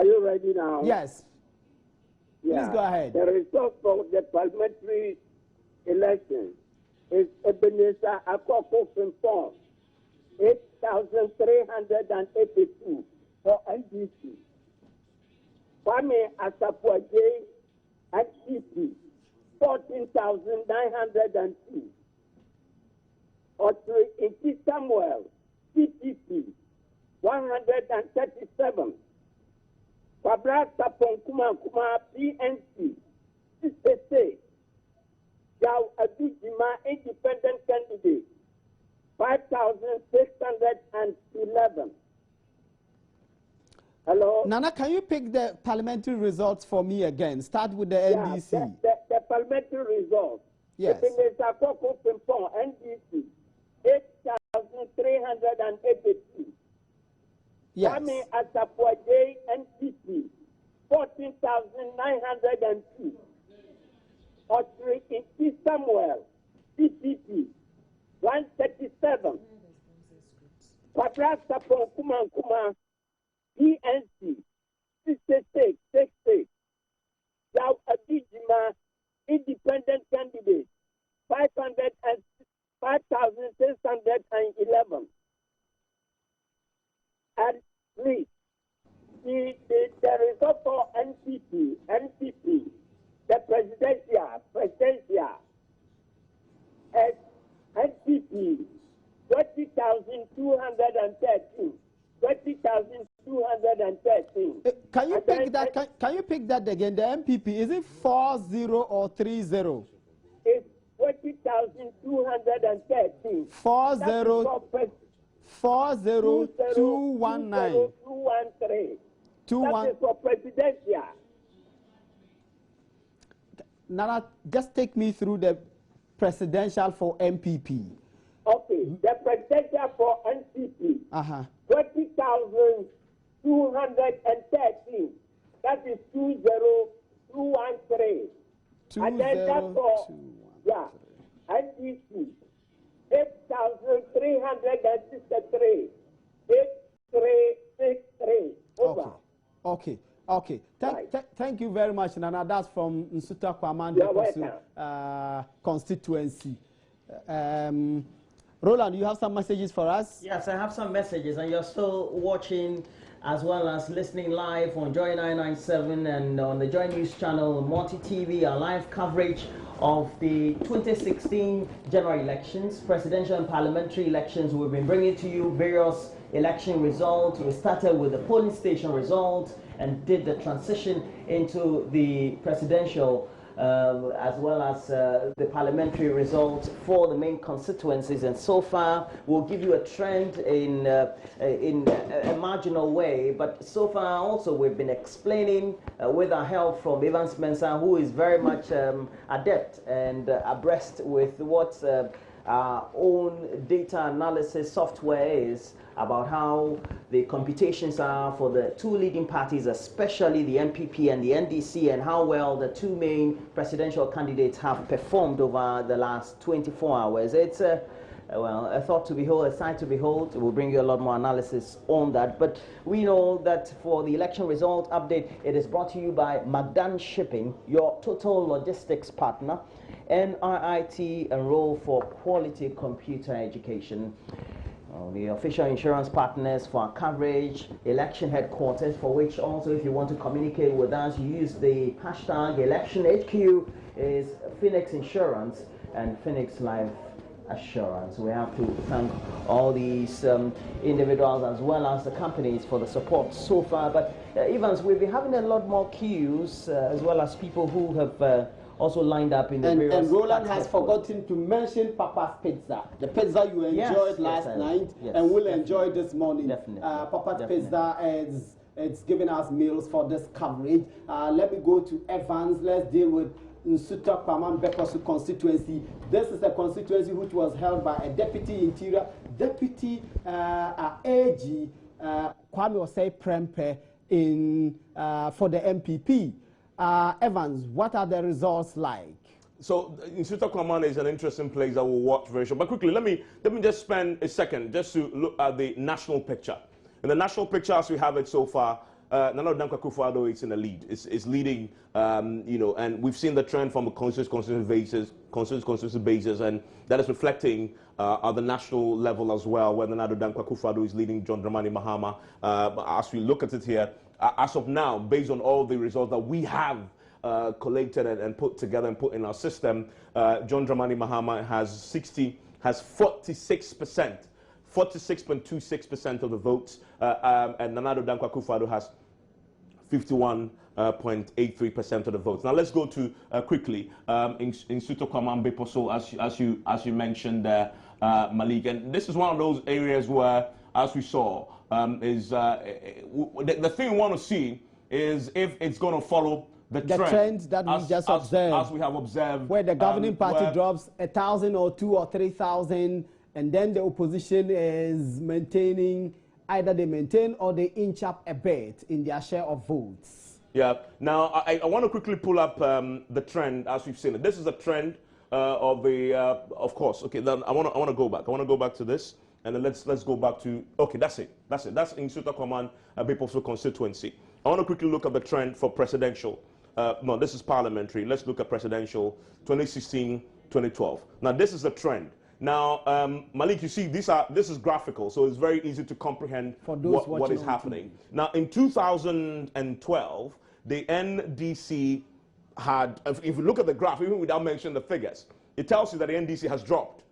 you ready now? Yes. Yeah. Please go ahead. The results for the parliamentary election is Ebenezer Akoko Pimpon, 8,382 for NDC. Kwame Asafuaje, NCP, 14,902. Otri Inti Samuel, CPP, 137. Kwabra Sapon Kuma PNC 66. Yao Adijima independent candidate 5,611. Hello. Nana, can you pick the parliamentary results for me again? Start with the NDC. The parliamentary results. Yes. NDC 8,382. Yes. Kwame Asafuaje NPP 14,902. Autry Inti Samuel CPP 137. Kwabra Sapon Kuma PNC 66. Yao Adijima independent candidate 5,611. And please, the result for NPP, the presidential, NPP 20,213. 20,213. Can you pick that? Can you pick that again? The MPP, is it 40 or 30? It's 20,213. 40219. 213. That is for presidential. Nana, just take me through the presidential for MPP. Okay, the presidential for NPP. 20,213. That is 20213. And then that's for NDC 8,363. 8363. Over. Okay. Thank you very much, Nana. That's from Nsuta Kwaman constituency. Roland, you have some messages for us? Yes, I have some messages, and you're still watching as well as listening live on Joy 997 and on the Joy News channel, Multi TV, our live coverage of the 2016 general elections, presidential and parliamentary elections. We've been bringing to you various election results. We started with the polling station results and did the transition into the presidential as well as the parliamentary results for the main constituencies. And so far, we'll give you a trend in a marginal way. But so far, also, we've been explaining with our help from Evans Mensah, who is very much adept and abreast with what our own data analysis software is, about how the computations are for the two leading parties, especially the NPP and the NDC, and how well the two main presidential candidates have performed over the last 24 hours. It's a thought to behold, a sight to behold. We'll bring you a lot more analysis on that. But we know that for the election result update, it is brought to you by Magdan Shipping, your total logistics partner, NRIT, Enroll for Quality Computer Education. The official insurance partners for our coverage, election headquarters, for which also, if you want to communicate with us, use the hashtag ElectionHQ, is Phoenix Insurance and Phoenix Life Assurance. We have to thank all these individuals as well as the companies for the support so far. But Evans, we've been having a lot more queues as well as people who have also lined up in the various. And Roland has forgotten to mention Papa's Pizza, the pizza you enjoyed last night and will enjoy this morning. Definitely. Papa's Pizza is giving us meals for this coverage. Let me go to Evans. Let's deal with Nsuta Kwaman Bekosu constituency. This is a constituency which was held by a deputy interior, deputy AG Kwame Osei Prempeh for the MPP. Evans, what are the results like? So Nsuta Kwaman is an interesting place that we'll watch very soon. But quickly, let me just spend a second just to look at the national picture. In the national picture, as we have it so far, Nana Dankwa Akufo-Addo is in the lead. It's leading, and we've seen the trend from a constituency basis, and that is reflecting at the national level as well, where Nana Dankwa Akufo-Addo is leading John Dramani Mahama. But as we look at it here, as of now, based on all the results that we have collated and put together and put in our system, John Dramani Mahama has 46%. 46.26% of the votes, and Nana Dankwa Akufo-Addo has 51.83% of the votes. Now let's go to quickly in Suto Kwamambe Poso, as you mentioned there, Malik, and this is one of those areas where, as we saw, the thing we want to see is if it's going to follow the trend that we just observed, as we have observed, where the governing party drops 1,000 or 2,000 or 3,000, and then the opposition is maintaining, either they maintain or they inch up a bit in their share of votes. Yeah. Now I want to quickly pull up the trend as we've seen it. This is a trend of the, of course. Okay. Then I want to go back. I want to go back to this, and then let's go back to. Okay, that's it. That's it. That's in Suta Command Beposo constituency. I want to quickly look at the trend for presidential. No, this is parliamentary. Let's look at presidential 2016-2012. Now, this is the trend. Now, Malik, you see, this is graphical, so it's very easy to comprehend what is happening. Now, in 2012, the NDC had, if you look at the graph, even without mentioning the figures, it tells you that the NDC has dropped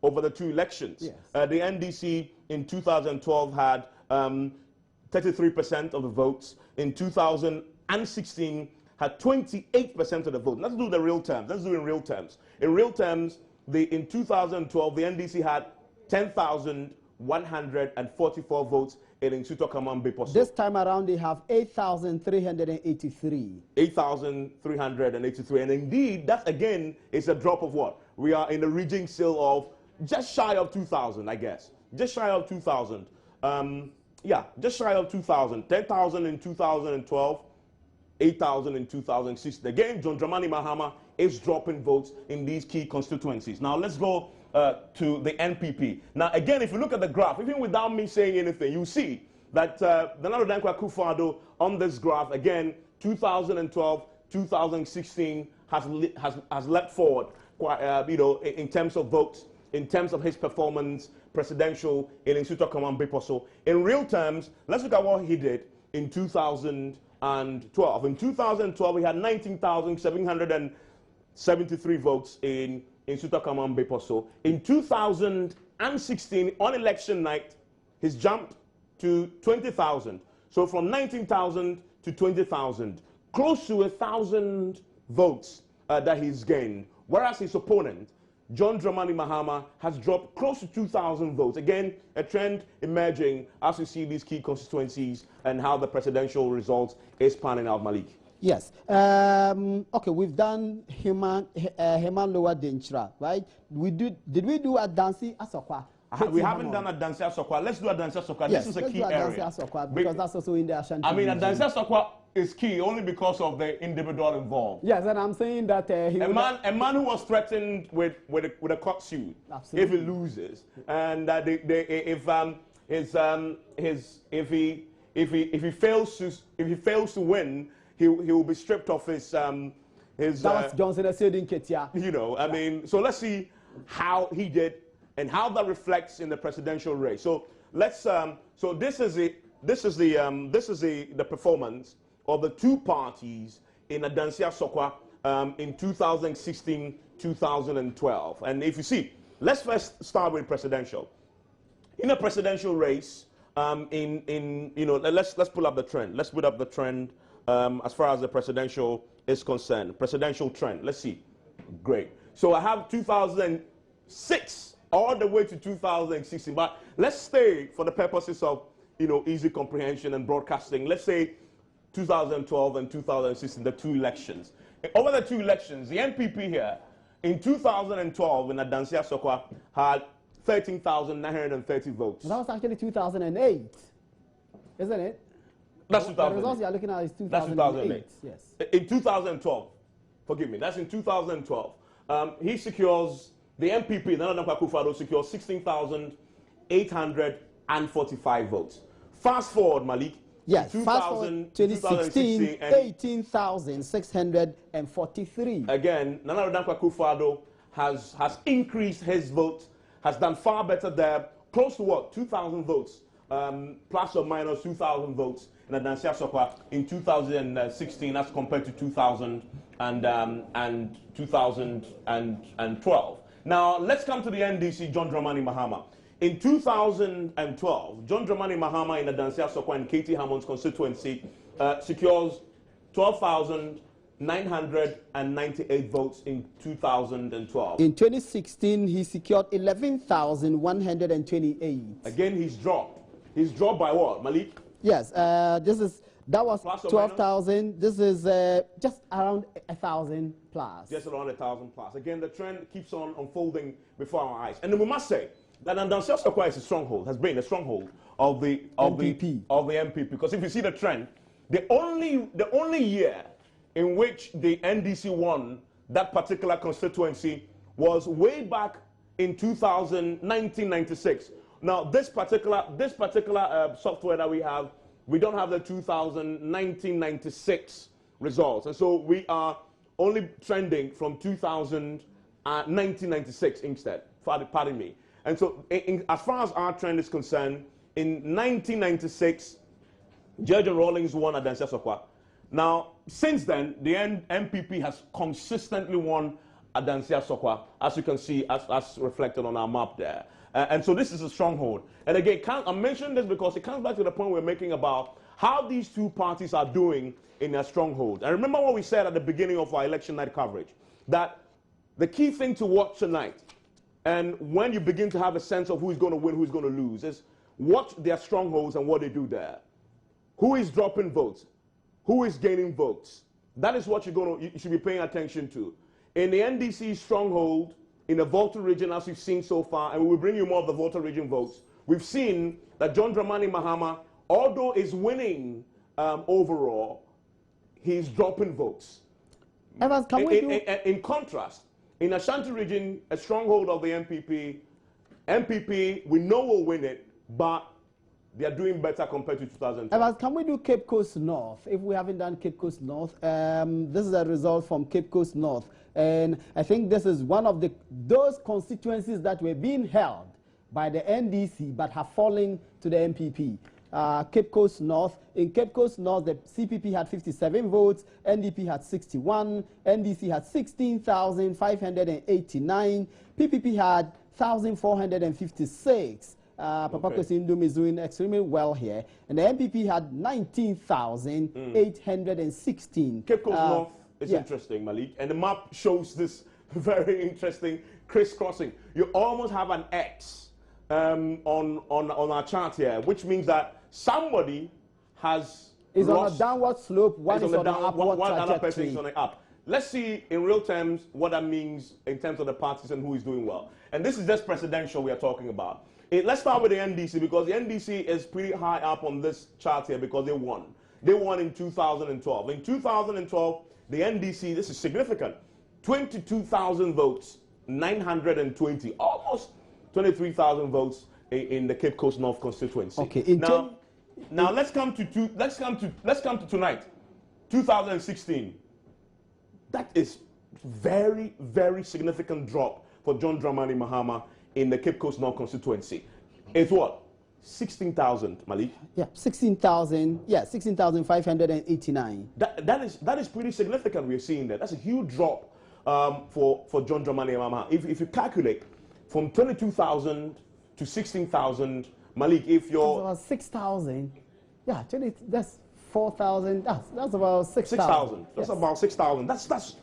over the 2 elections. Yes. The NDC in 2012 had 33% of the votes. In 2016, had 28% of the vote. Let's do the real terms. Let's do it in real terms. In real terms, in 2012, the NDC had 10,144 votes in Nsuto Kamambe Poso. This time around, they have 8,383. 8,383. And indeed, that again is a drop of what? We are in the region still of just shy of 2,000, I guess. Just shy of 2,000. Yeah, just shy of 2,000. 10,000 in 2012. 8,000 in 2006. Again, John Dramani Mahama is dropping votes in these key constituencies. Now, let's go to the NPP. Now, again, if you look at the graph, even without me saying anything, you see that the Nana Dankwa Akufo-Addo on this graph, again, 2012, 2016 has leapt forward quite, in terms of votes, in terms of his performance, presidential, in Nsuto Kamambe Poso. In real terms, let's look at what he did in 2012. In 2012, we had 19,773 votes in Nsuto Kamambe Poso. In 2016, on election night, he's jumped to 20,000. So from 19,000 to 20,000, close to 1,000 votes that he's gained. Whereas his opponent, John Dramani Mahama, has dropped close to 2,000 votes. Again, a trend emerging as we see these key constituencies and how the presidential results is panning out, Malik. Yes. Okay, we've done Heman Lower Denchra, right? Did we do Adansi Asokwa? We haven't done Adansi Asokwa. Let's do Adansi Asokwa. Yes, this is a key area. Asokwa, because that's also in the Ashanti region. Adansi Asokwa is key only because of the individual involved. Yes, and I'm saying that a man who was threatened with a court suit if he loses, and that if he fails to win, he will be stripped of his. That was Johnson said in Ketia. You know, I mean, so let's see how he did and how that reflects in the presidential race. So let's. So this is the performance of the two parties in Adansi Asokwa in 2016-2012. And if you see, let's first start with presidential. In a presidential race, let's pull up the trend. Let's put up the trend as far as the presidential is concerned. Presidential trend. Let's see. Great. So I have 2006 all the way to 2016. But let's stay for the purposes of easy comprehension and broadcasting. Let's say 2012 and 2016, the 2 elections. Over the 2 elections, the NPP here in 2012 in Adansi Asokwa had 13,930 votes. That was actually 2008, isn't it? That's 2008. The results you're looking at is 2008. That's 2008. Yes. In 2012, forgive me, that's in 2012. He secures, the NPP, Nana Dankwa Akufo-Addo, secures 16,845 votes. Fast forward, Malik. Yes, fast forward 2016, 18,643. Again, Nana Dankwa Akufo-Addo has increased his vote, has done far better there, close to what, 2,000 votes, plus or minus 2,000 votes in Adansi Asokwa in 2016 as compared to 2012. Now, let's come to the NDC, John Dramani Mahama. In 2012, John Dramani Mahama in Adansia Sokwa and Katie Hammond's constituency secures 12,998 votes in 2012. In 2016, he secured 11,128. Again, he's dropped. He's dropped by what, Malik? Yes, that was 12,000. This is just around 1,000 plus. Just around 1,000 plus. Again, the trend keeps on unfolding before our eyes. And then we must say that Adansia Sokwa is a stronghold, has been a stronghold of the MPP. Because if you see the trend, the only year in which the NDC won that particular constituency was way back in 1996. Now, this particular software that we have, we don't have the 1996 results. And so we are only trending from 1996 instead, pardon me. And so as far as our trend is concerned, in 1996, George Rawlings won Adansia Sokwa. Now, since then, the MPP has consistently won Adansia Sokwa, as you can see, as reflected on our map there. And so this is a stronghold. And again, I'm mentioning this because it comes back to the point we're making about how these two parties are doing in their stronghold. And remember what we said at the beginning of our election night coverage, that the key thing to watch tonight, and when you begin to have a sense of who's going to win, who's going to lose, is watch their strongholds and what they do there. Who is dropping votes? Who is gaining votes? That is what you should be paying attention to. In the NDC stronghold, in the Volta region, as we've seen so far, and we will bring you more of the Volta region votes, we've seen that John Dramani Mahama, although is winning overall, he's dropping votes. Evans, can we do... In contrast, in Ashanti region, a stronghold of the MPP, we know will win it, but they are doing better compared to 2010. Evans, can we do Cape Coast North? If we haven't done Cape Coast North, this is a result from Cape Coast North. And I think this is one of those constituencies that were being held by the NDC but have fallen to the MPP. Cape Coast North. In Cape Coast North, the CPP had 57 votes, NDP had 61, NDC had 16,589, PPP had 1,456. Papa Kwesindum is doing extremely well here. And the MPP had 19,816. Cape Coast North is interesting, Malik. And the map shows this very interesting crisscrossing. You almost have an X on our chart here, which means that somebody is on a downward slope, one is on an upward one trajectory. Other person is on an up. Let's see in real terms what that means in terms of the parties and who is doing well. And this is just presidential we are talking about. Let's start with the NDC, because the NDC is pretty high up on this chart here because they won. They won in 2012. In 2012, the NDC, this is significant, 22,000 votes, 920, almost 23,000 votes in the Cape Coast North constituency. Okay. Now let's come to tonight, 2016. That is very, very significant drop for John Dramani Mahama in the Cape Coast North constituency. It's what? 16,000, Malik? Yeah, 16,000. Yeah, 16,589. That is pretty significant. We're seeing that. That's a huge drop for John Dramani Mahama. If you calculate from 22,000 to 16,000, Malik, if you're... That's about 6,000. Yeah, actually, that's 4,000. That's about 6,000. That's about 6,000. That's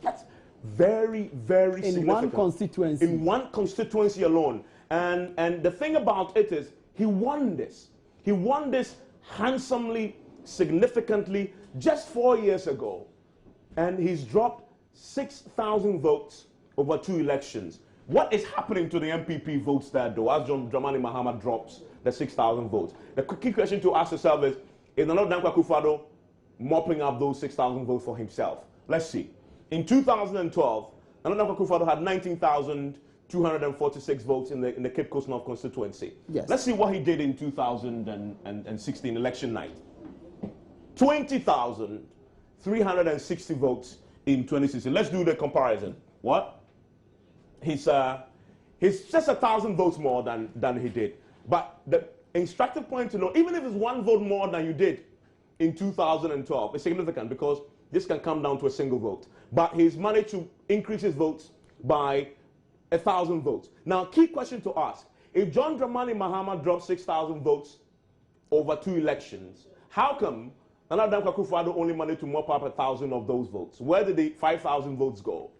very, very significant. In one constituency. In one constituency alone. And the thing about it is, he won this. He won this handsomely, significantly, just 4 years ago. And he's dropped 6,000 votes over 2 elections. What is happening to the MPP votes there, though, as John Dramani Mahama drops the 6,000 votes? The key question to ask yourself is Nana Dankwa Akufo-Addo mopping up those 6,000 votes for himself? Let's see. In 2012, Nana Dankwa Akufo-Addo had 19,246 votes in the Cape Coast North constituency. Yes. Let's see what he did in 2016 election night. 20,360 votes in 2016. Let's do the comparison. What? He's just 1,000 votes more than he did. But the instructive point to know, even if it's 1 vote more than you did in 2012, it's significant because this can come down to a single vote. But he's managed to increase his votes by 1,000 votes. Now, key question to ask, If John Dramani Mahama dropped 6,000 votes over 2 elections, how come Nana Dankwa only managed to mop up 1,000 of those votes? Where did the 5,000 votes go?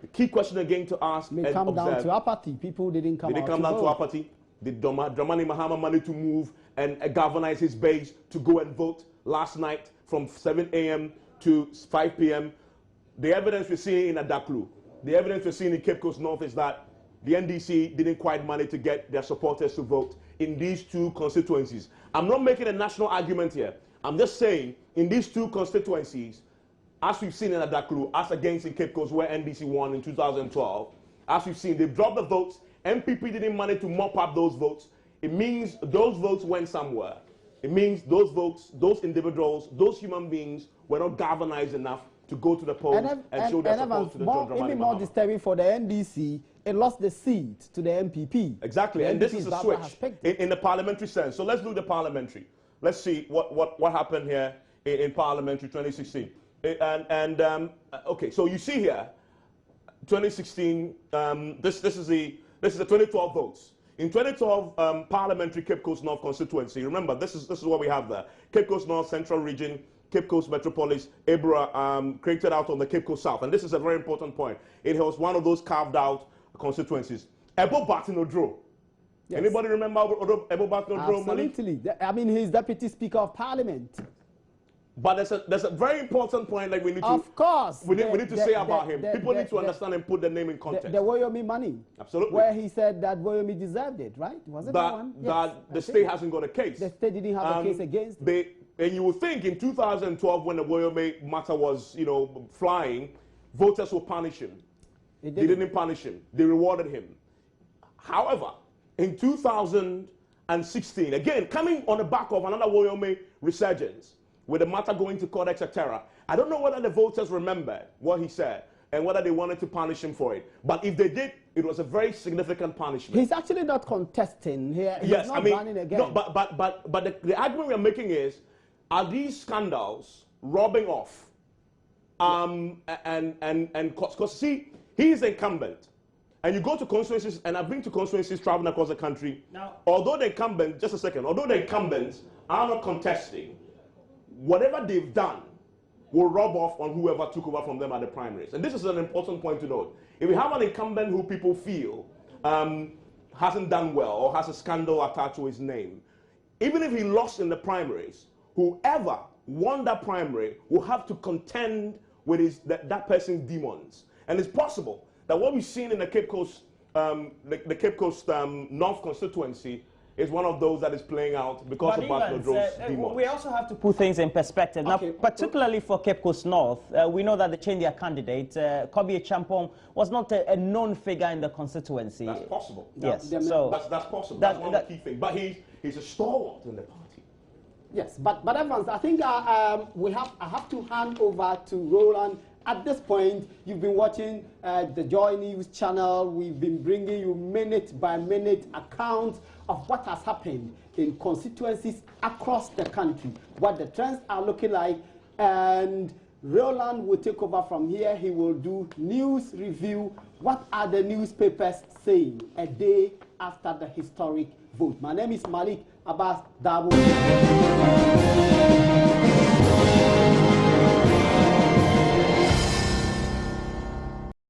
The key question again to ask may come observe, down to apathy. People didn't come out. Did it come down to apathy? Did Dramani Mahama manage to move and galvanize his base to go and vote last night from 7 a.m. to 5 p.m.? The evidence we're seeing in Adaklu, the evidence we're seeing in Cape Coast North is that the NDC didn't quite manage to get their supporters to vote in these 2 constituencies. I'm not making a national argument here. I'm just saying in these 2 constituencies, as we've seen in Adaklu, as against in Cape Coast where NDC won in 2012, as we've seen, they've dropped the votes. MPP didn't manage to mop up those votes. It means those votes went somewhere. It means those votes, those individuals, those human beings were not galvanized enough to go to the polls and show their support to the John Dramani Mahama. Even more disturbing for the NDC, it lost the seat to the MPP. Exactly, and this is a switch in the parliamentary sense. So let's do the parliamentary. Let's see what happened here in parliamentary 2016. Okay, so you see here, 2016. This is the 2012 votes. In 2012 parliamentary Cape Coast North constituency. Remember, this is what we have there. Cape Coast North Central Region, Cape Coast Metropolis, Ebra created out on the Cape Coast South, and this is a very important point. It was one of those carved out constituencies. Ebo Batinodro. Yes. Anybody remember Ebo Batinodro? Absolutely. I mean, he's Deputy Speaker of Parliament. But there's a very important point that we need to. Of course. We need to say about him. People need to understand and put the name in context. The Woyomi money. Absolutely. Where he said that Woyomi deserved it, right? Was it that one? That the state hasn't got a case. The state didn't have a case against him. And you would think in 2012 when the Woyomi matter was, flying, voters will punish him. They didn't punish him. They rewarded him. However, in 2016, again, coming on the back of another Woyomi resurgence, with the matter going to court, etc., I don't know whether the voters remembered what he said and whether they wanted to punish him for it. But if they did, it was a very significant punishment. He's actually not contesting here. He's not running again. No, but the argument we are making is, are these scandals rubbing off? Because see, he's incumbent. And you go to constituencies, and I've been to constituencies traveling across the country. Now, although the incumbents are not contesting, whatever they've done will rub off on whoever took over from them at the primaries. And this is an important point to note. If we have an incumbent who people feel hasn't done well or has a scandal attached to his name, even if he lost in the primaries, whoever won that primary will have to contend with that person's demons. And it's possible that what we've seen in the Cape Coast, the Cape Coast North constituency is one of those that is playing out because of Bartolodro's demons. We also have to put things in perspective. Okay. Now, particularly for Cape Coast North, we know that they changed their candidate. Kobe Champong was not a known figure in the constituency. That's possible. Yes. That's possible. That's one of the key things. But he's a stalwart in the party. Yes, but Evans, I think I have to hand over to Roland. At this point, you've been watching the Joy News channel. We've been bringing you minute-by-minute accounts of what has happened in constituencies across the country, what the trends are looking like, and Roland will take over from here. He will do news review. What are the newspapers saying a day after the historic vote? My name is Malik Abbas Dabo.